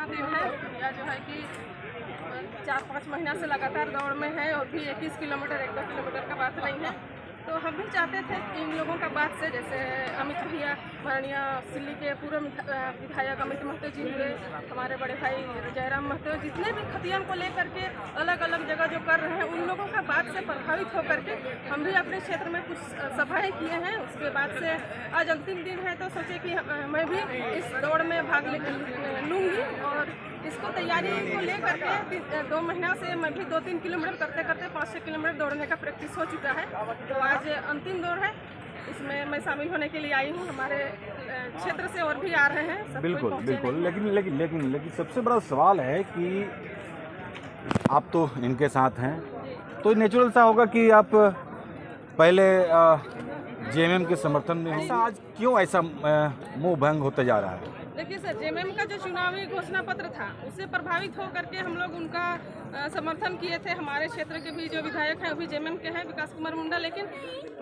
कितना दिन है या जो है कि 4-5 महीना से लगातार दौड़ में है और भी 21 किलोमीटर 1-2 किलोमीटर का बात नहीं है। तो हम भी चाहते थे इन लोगों का बात से, जैसे अमित भैया माननीय सिल्ली के पूर्व विधायक अमित महतो जी हुए, हमारे बड़े भाई जयराम महतो, जितने भी खतियान को लेकर के अलग अलग जगह जो कर रहे हैं, उन लोगों का बात से प्रभावित होकर के हम भी अपने क्षेत्र में कुछ सभाएं किए हैं। उसके बाद से आज अंतिम दिन है तो सोचे कि मैं भी इस दौड़ में भाग लूँगी और इसको तैयारी को लेकर के 2 महीना से मैं भी 2-3 किलोमीटर करते करते 5-6 किलोमीटर दौड़ने का प्रैक्टिस हो चुका है। तो आज अंतिम दौड़ है, इसमें मैं शामिल होने के लिए आई हूँ। हमारे क्षेत्र से और भी आ रहे हैं, सब बिल्कुल बिल्कुल। लेकिन सबसे बड़ा सवाल है कि आप तो इनके साथ हैं, तो नेचुरल सा होगा कि आप पहले जेएमएम के समर्थन में हैं। आज क्यों ऐसा मोह भंग होता जा रहा है? देखिए सर, जेएमएम का जो चुनावी घोषणा पत्र था उससे प्रभावित होकर के हम लोग उनका समर्थन किए थे। हमारे क्षेत्र के भी जो विधायक हैं वो भी जेएमएम के हैं, विकास कुमार मुंडा। लेकिन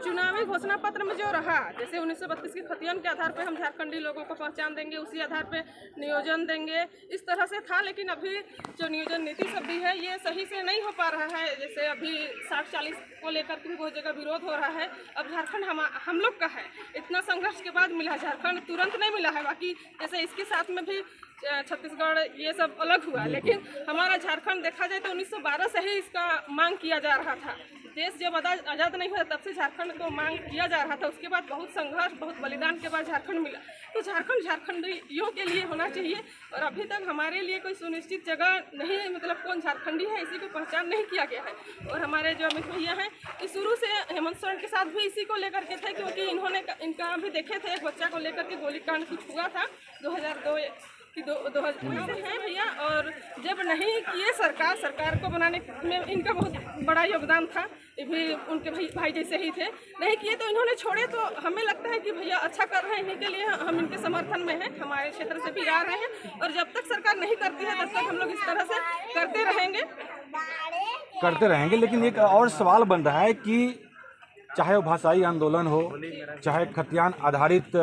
चुनावी घोषणा पत्र में जो रहा, जैसे 1932 की खतियान के आधार पे हम झारखंडी लोगों को पहचान देंगे, उसी आधार पे नियोजन देंगे, इस तरह से था। लेकिन अभी जो नियोजन नीति सब भी है ये सही से नहीं हो पा रहा है। जैसे अभी 60-40 को लेकर के बहुत जगह विरोध हो रहा है। अब झारखंड हम लोग का है, इतना संघर्ष के बाद मिला, झारखंड तुरंत नहीं मिला है। बाकी जैसे इसके साथ में भी छत्तीसगढ़ ये सब अलग हुआ, लेकिन हमारा झारखंड देखा जाए तो 1912 से ही इसका मांग किया जा रहा था। देश जब आज़ाद नहीं हुआ तब से झारखंड को मांग किया जा रहा था। उसके बाद बहुत संघर्ष, बहुत बलिदान के बाद झारखंड मिला। तो झारखंड झारखंडियों के लिए होना चाहिए और अभी तक हमारे लिए कोई सुनिश्चित जगह नहीं, मतलब कौन झारखंडी है इसी को पहचान नहीं किया गया है। और हमारे जो अमित भैया हैं कि शुरू से हेमंत सोरेन के साथ भी इसी को लेकर के थे, क्योंकि इन्होंने इनका भी देखे थे एक बच्चा को लेकर के गोलीकांड कुछ हुआ था 2002 कि 2000 से हैं भैया। और जब नहीं किए सरकार को बनाने में इनका बहुत बड़ा योगदान था, ये भी उनके भाई जैसे ही थे। नहीं किए तो इन्होंने छोड़े, तो हमें लगता है कि भैया अच्छा कर रहे हैं, इन्हीं के लिए हम इनके समर्थन में हैं। हमारे क्षेत्र से भी आ रहे हैं और जब तक सरकार नहीं करती है तब तक हम लोग इस तरह से करते रहेंगे। लेकिन एक और सवाल बन रहा है कि चाहे वो भाषाई आंदोलन हो, चाहे खतियान आधारित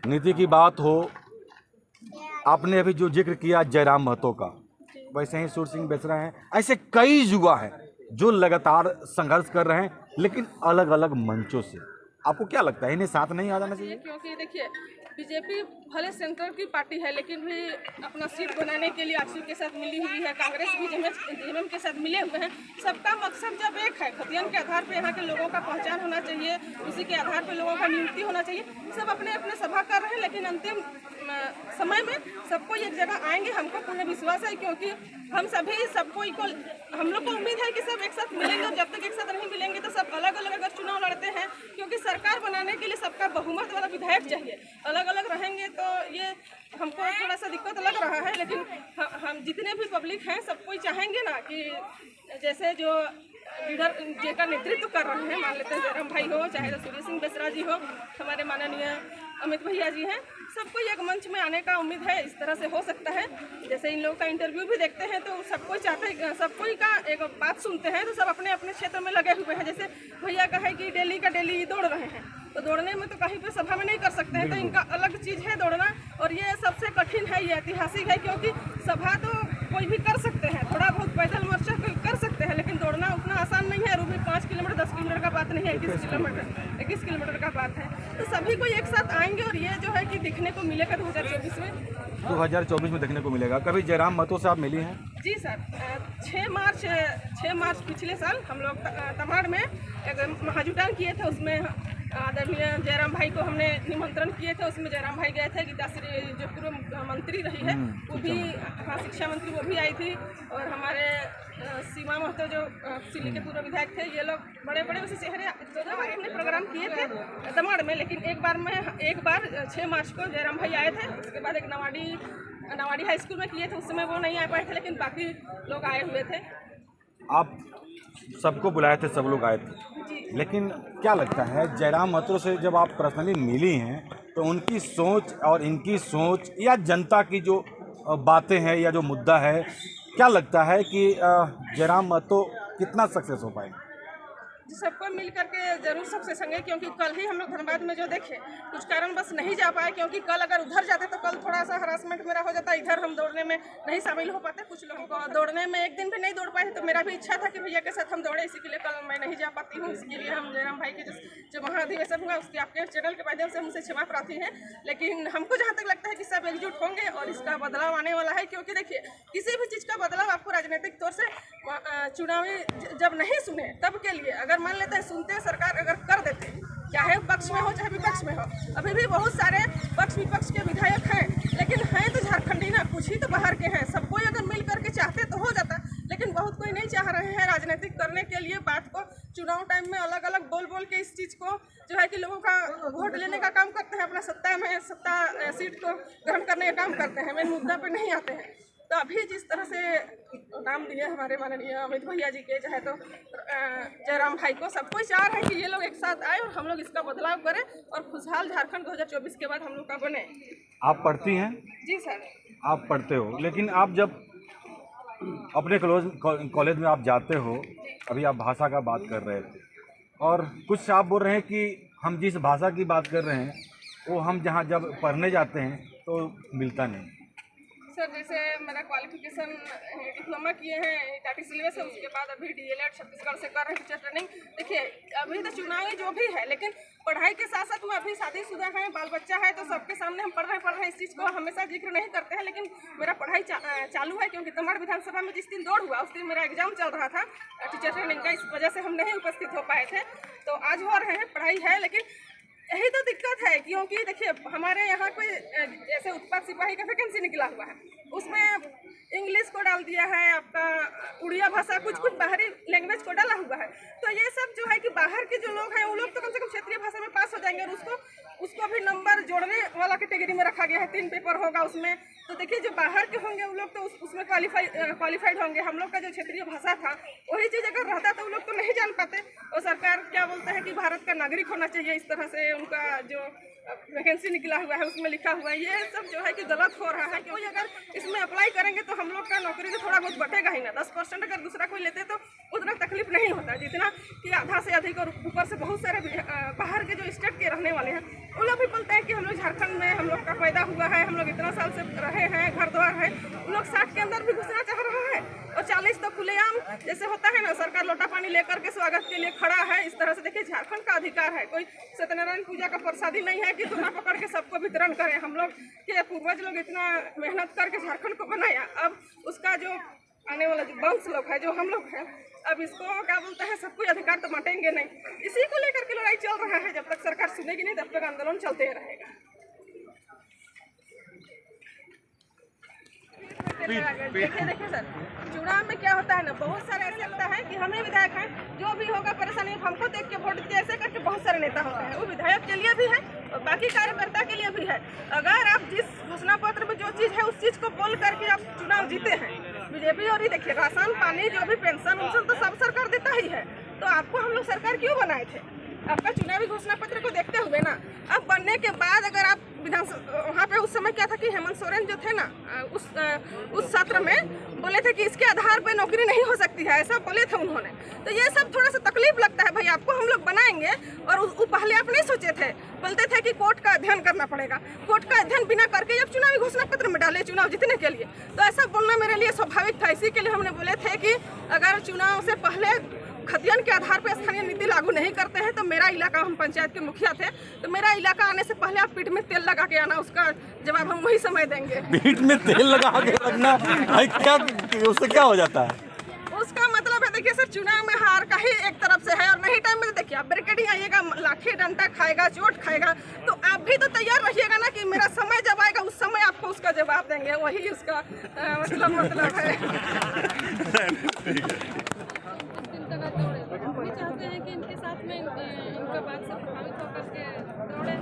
नीति की बात हो, आपने अभी जो जिक्र किया जयराम महतो का, वैसे ही सूर सिंह बेसरा हैं, ऐसे कई युवा हैं जो लगातार संघर्ष कर रहे हैं, लेकिन अलग अलग मंचों से। आपको क्या लगता है इन्हें साथ नहीं आ जाना चाहिए? क्योंकि देखिए बीजेपी भले सेंटर की पार्टी है, लेकिन भी अपना सीट बनाने के लिए आजसू के साथ मिली हुई है, कांग्रेस भी जेएमएम के साथ मिले हुए हैं। सबका मकसद जब एक है, खतियान के आधार पे यहाँ के लोगों का पहचान होना चाहिए, उसी के आधार पे लोगों का नियुक्ति होना चाहिए। सब अपने अपने सभा कर रहे हैं, लेकिन अंतिम समय में सबको एक जगह आएंगे, हमको पूर्ण विश्वास है। क्योंकि हम सभी सबको इक्वल, हम लोग को उम्मीद है कि सब एक साथ मिलेंगे। और जब तक एक साथ नहीं मिलेंगे तो सब अलग अलग अगर चुनाव लड़ते हैं, क्योंकि सरकार बनाने के लिए सबका बहुमत वाला विधायक चाहिए। अलग अलग रहेंगे तो ये हमको थोड़ा सा दिक्कत लग रहा है। लेकिन हम जितने भी पब्लिक हैं सब कोई चाहेंगे ना कि जैसे जो लीडर जिनका नेतृत्व कर रहे हैं, मान लेते हैं जयराम भाई हो, चाहे सूर्य सिंह बेसरा जी हो, हमारे माननीय अमित भैया जी हैं, सबको एक मंच में आने का उम्मीद है। इस तरह से हो सकता है। जैसे इन लोगों का इंटरव्यू भी देखते हैं तो सबको चाहते, सबको का एक बात सुनते हैं तो सब अपने अपने क्षेत्र में लगे हुए हैं। जैसे भैया का है कि डेली का डेली दौड़ रहे हैं, तो दौड़ने में तो कहीं पे सभा में नहीं कर सकते हैं, तो इनका अलग चीज़ है दौड़ना। और ये सबसे कठिन है, ये ऐतिहासिक है, क्योंकि सभा तो कोई भी कर सकते हैं, थोड़ा बहुत पैदल मोर्चा कर सकते हैं, लेकिन दौड़ना उतना आसान नहीं है। रूबी 5 किलोमीटर 10 किलोमीटर का बात नहीं है, 21 किलोमीटर का बात है। तो सभी को एक साथ आएंगे और ये जो है कि दिखने को मिलेगा 2024 में देखने को मिलेगा। कभी जयराम महतो से आप मिली हैं? जी सर, 6 मार्च पिछले साल हम लोग तमाड़ में एक महाजुटान किए थे। उसमें आदरणीय जयराम भाई को हमने निमंत्रण किए थे। उसमें जयराम भाई गए थे, गीताश्री जो पूर्व मंत्री रही है वो भी, हाँ शिक्षा मंत्री वो भी आई थी। और हमारे सीमा महतो जो सिल्ली के पूर्व विधायक थे, ये लोग बड़े बड़े उसे चेहरे अपने प्रोग्राम किए थे तमाड़ में। लेकिन एक बार 6 मार्च को जयराम भाई आए थे। उसके बाद एक नवाड़ी हाई स्कूल में किए थे, उस समय वो नहीं आ पाए थे, लेकिन बाकी लोग आए हुए थे। आप सबको बुलाए थे, सब लोग आए थे, लेकिन क्या लगता है जयराम महतो से जब आप पर्सनली मिली हैं तो उनकी सोच और इनकी सोच या जनता की जो बातें हैं या जो मुद्दा है, क्या लगता है कि जयराम महतो कितना सक्सेस हो पाएंगे? सबको मिल करके जरूर सबसे संगे, क्योंकि कल ही हम लोग धनबाद में जो देखे कुछ कारण बस नहीं जा पाए, क्योंकि कल अगर उधर जाते तो कल थोड़ा सा हरासमेंट मेरा हो जाता, इधर हम दौड़ने में नहीं शामिल हो पाते। कुछ लोगों को दौड़ने में एक दिन भी नहीं दौड़ पाए, तो मेरा भी इच्छा था कि भैया के साथ हम दौड़े, इसी के लिए कल मैं नहीं जा पाती हूँ। इसके लिए हम जयराम भाई के जो महाधिवेशन हुआ उसके आपके चैनल के माध्यम से हमसे क्षमा प्रार्थी है, लेकिन हमको जहाँ तक लगता है कि सब एकजुट होंगे और इसका बदलाव आने वाला है। क्योंकि देखिए किसी भी चीज़ का बदलाव आपको राजनीतिक तौर से चुनावी जब नहीं सुने तब के लिए, अगर मान लेते हैं सुनते सरकार अगर कर देते, चाहे पक्ष में हो चाहे विपक्ष में हो, अभी भी बहुत सारे पक्ष विपक्ष के विधायक हैं, लेकिन हैं तो झारखंडी ना, कुछ ही तो बाहर के हैं। सब कोई अगर मिल करके चाहते तो हो जाता, लेकिन बहुत कोई नहीं चाह रहे हैं राजनीतिक करने के लिए। बात को चुनाव टाइम में अलग अलग बोल बोल के इस चीज़ को जो है कि लोगों का वोट लेने का काम करते हैं, अपना सत्ता सीट को ग्रहण करने का काम करते हैं, मेन मुद्दा पे नहीं आते हैं। तो अभी जिस तरह से नाम दिए हमारे माननीय अमित भैया जी के, चाहे तो जयराम भाई को, सब कोई चाह रहे हैं कि ये लोग एक साथ आए और हम लोग इसका बदलाव करें और खुशहाल झारखंड 2024 के बाद हम लोग का बने। आप पढ़ती हैं? जी सर। आप पढ़ते हो, लेकिन आप जब अपने कॉलेज में आप जाते हो, अभी आप भाषा का बात कर रहे थे और कुछ आप बोल रहे हैं कि हम जिस भाषा की बात कर रहे हैं वो हम जहाँ जब पढ़ने जाते हैं तो मिलता नहीं। सर जैसे मेरा क्वालिफिकेशन डिप्लोमा किए हैं टाटी सिलेबस से, उसके बाद अभी डीएलएड छत्तीसगढ़ से कर रहे हैं टीचर ट्रेनिंग। देखिए अभी तो चुनावी जो भी है, लेकिन पढ़ाई के साथ साथ में अभी शादीशुदा है, बाल बच्चा है, तो सबके सामने हम पढ़ रहे हैं। इस चीज़ को हमेशा जिक्र नहीं करते हैं, लेकिन मेरा पढ़ाई चालू है। क्योंकि तमाड़ विधानसभा में जिस दिन दौड़ हुआ उस दिन मेरा एग्जाम चल रहा था टीचर ट्रेनिंग का, इस वजह से हम नहीं उपस्थित हो पाए थे। तो आज हो रहे हैं, पढ़ाई है, लेकिन यही तो दिक्कत है। क्योंकि देखिए हमारे यहाँ कोई जैसे उत्पाद सिपाही का वैकेंसी निकला हुआ है, उसमें इंग्लिश को डाल दिया है, आपका उड़िया भाषा, कुछ बाहरी लैंग्वेज को डाला हुआ है। तो ये सब जो है कि बाहर के जो लोग हैं वो लोग तो कम से कम क्षेत्रीय भाषा में पास हो जाएंगे, और उसको भी नंबर जोड़ने वाला कैटेगरी में रखा गया है। 3 पेपर होगा उसमें। तो देखिए जो बाहर के होंगे वो लोग तो उसमें क्वालिफाइड होंगे। हम लोग का जो क्षेत्रीय भाषा था वही चीज़ अगर रहता तो वो लोग तो नहीं जान पाते। और सरकार क्या बोलते हैं कि भारत का नागरिक होना चाहिए, इस तरह से उनका जो वैकेंसी निकला हुआ है उसमें लिखा हुआ है। ये सब जो है कि गलत हो रहा है। क्योंकि अगर इसमें अप्लाई करेंगे तो हम लोग का नौकरी तो थोड़ा बहुत बटेगा ही ना। 10% अगर दूसरा कोई लेते तो उतना तकलीफ नहीं होता, जितना कि आधा से अधिक। और ऊपर से बहुत सारे बाहर के जो स्टेट के रहने वाले हैं वो लोग भी बोलते हैं कि हम लोग झारखंड में हम लोग का पैदा हुआ है, हम लोग इतना साल से रहे हैं, घर द्वार है। उन लोग 60 के अंदर भी घुसना चाह रहा है और 40 तो खुलेआम जैसे होता है ना, सरकार लोटा पानी लेकर के स्वागत के लिए खड़ा है। इस तरह से देखिए झारखंड का अधिकार है, कोई सत्यनारायण पूजा का प्रसादी नहीं है कि दोना पकड़ के सबको वितरण करें। हम लोग के पूर्वज लोग इतना मेहनत करके झारखंड को बनाया, अब उसका जो आने वाला जो वंश लोग है, जो हम लोग हैं, अब इसको क्या बोलते हैं, सब कोई अधिकार तो बांटेंगे नहीं। इसी को लेकर के लड़ाई चल रहा है। जब तक सरकार सुनेगी नहीं तब तक आंदोलन चलते रहेगा। देखिए सर, चुनाव में क्या होता है ना, बहुत सारे ऐसे लगता है कि हमें विधायक हैं, जो भी होगा परेशानी हमको देख के वोट दीजिए, ऐसे करके बहुत सारे नेता होते हैं। वो विधायक के लिए भी है और बाकी कार्यकर्ता के लिए भी है। अगर आप जिस घोषणा पत्र में जो चीज़ है उस चीज़ को बोल करके आप चुनाव जीते हैं, बीजेपी और ही देखिए राशन पानी जो भी पेंशन तो सब सरकार देता ही है। तो आपको हम लोग सरकार क्यों बनाए थे? आपका चुनावी घोषणा पत्र को देखते हुए ना। अब बनने के बाद अगर आप विधानसभा वहाँ पे उस समय क्या था कि हेमंत सोरेन जो थे ना, उस सत्र में बोले थे कि इसके आधार पे नौकरी नहीं हो सकती है, ऐसा बोले थे उन्होंने। तो ये सब थोड़ा सा तकलीफ लगता है। भाई आपको हम लोग बनाएंगे और वो पहले आप नहीं सोचे थे, बोलते थे कि कोर्ट का अध्ययन करना पड़ेगा। कोर्ट का अध्ययन बिना करके जब चुनावी घोषणा पत्र में डाले चुनाव जीतने के लिए, तो ऐसा बोलना मेरे लिए स्वाभाविक था। इसी के लिए हमने बोले थे कि अगर चुनाव से पहले खतियन के आधार पर स्थानीय नीति लागू नहीं करते हैं तो मेरा इलाका, हम पंचायत के मुखिया थे, तो मेरा इलाका आने से पहले आप पीठ में तेल लगा के आना, उसका जवाब हम वही समय देंगे। पीठ में तेल लगा के रखना, क्या उससे क्या हो जाता है? उसका मतलब है देखिए सर, चुनाव में हार का ही एक तरफ से है और नहीं टाइम में देखिए आप बैरिकेडिंग आइएगा, लाठी डंडा खाएगा, चोट खाएगा, तो आप भी तो तैयार रहिएगा ना कि मेरा समय जब आएगा उस समय आपको उसका जवाब देंगे। वही उसका मतलब है। हम चाहते हैं कि इनके साथ में इनका बात से प्रभावित होकर के दौड़े,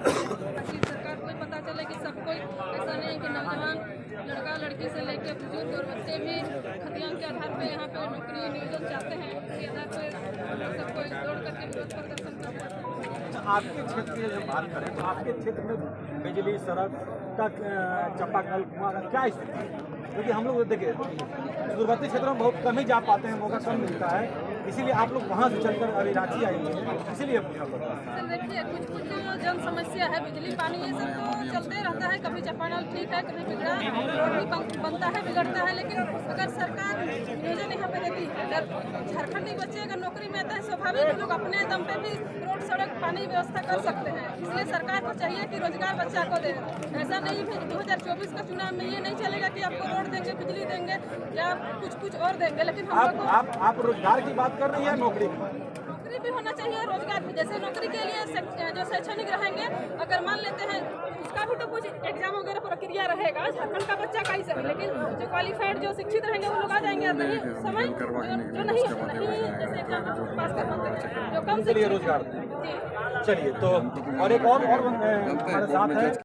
ताकि सरकार को पता चले कि सब कोई ऐसा नहीं है कि नौजवान लड़का लड़की से लेकर बुजुर्ग और बच्चे भी खतियान के आधार पे यहाँ पे नौकरी नियोजन चाहते हैं। इसके आधार पर सब कोई दौड़ करके विरोध प्रदर्शन करते हैं। आपके क्षेत्र की जो बात करें तो आपके क्षेत्र में बिजली, सड़क का, चापाकल, कुआं का क्या स्थिति है? क्योंकि हम लोग देखिए दूरवर्ती क्षेत्रों में बहुत कम ही जा पाते हैं, मौका कम मिलता है। इसीलिए आप लोग वहाँ से चलकर अभी रांची आए हुए हैं, इसीलिए पूछा पड़ रहा है। सर देखिए कुछ जन समस्या है, बिजली पानी ये सब तो चलते रहता है, कभी चापानल ठीक है, कभी बिगड़ा, रोड भी बनता है बिगड़ता है, लेकिन अगर सरकार नियोजन यहाँ पे देती है, अगर झारखंडी बच्चे अगर नौकरी में आते हैं, स्वाभाविक लोग अपने दम पे भी रोड सड़क पानी व्यवस्था कर सकते हैं। इसलिए सरकार को चाहिए कि रोजगार बच्चा को दे। ऐसा नहीं है 2024 का चुनाव में ये नहीं चलेगा कि आपको रोड देंगे, बिजली देंगे या कुछ और देंगे, लेकिन हम लोग को आप रोजगार की बात कर रही है, नौकरी की? नौकरी भी होना चाहिए, रोजगार भी। जैसे नौकरी के लिए जो शैक्षणिक रहेंगे, अगर मान लेते हैं उसका भी तो कुछ एग्जाम वगैरह प्रक्रिया रहेगा, झारखंड का बच्चा कहीं से भी, लेकिन जो क्वालिफाइड जो शिक्षित रहेंगे वो लोग आ जाएंगे। और नहीं समय जो नहीं जैसे एग्जाम पास कर पाते जो कम उनके लिए रोजगार। चलिए, तो और एक और हमारे साथ है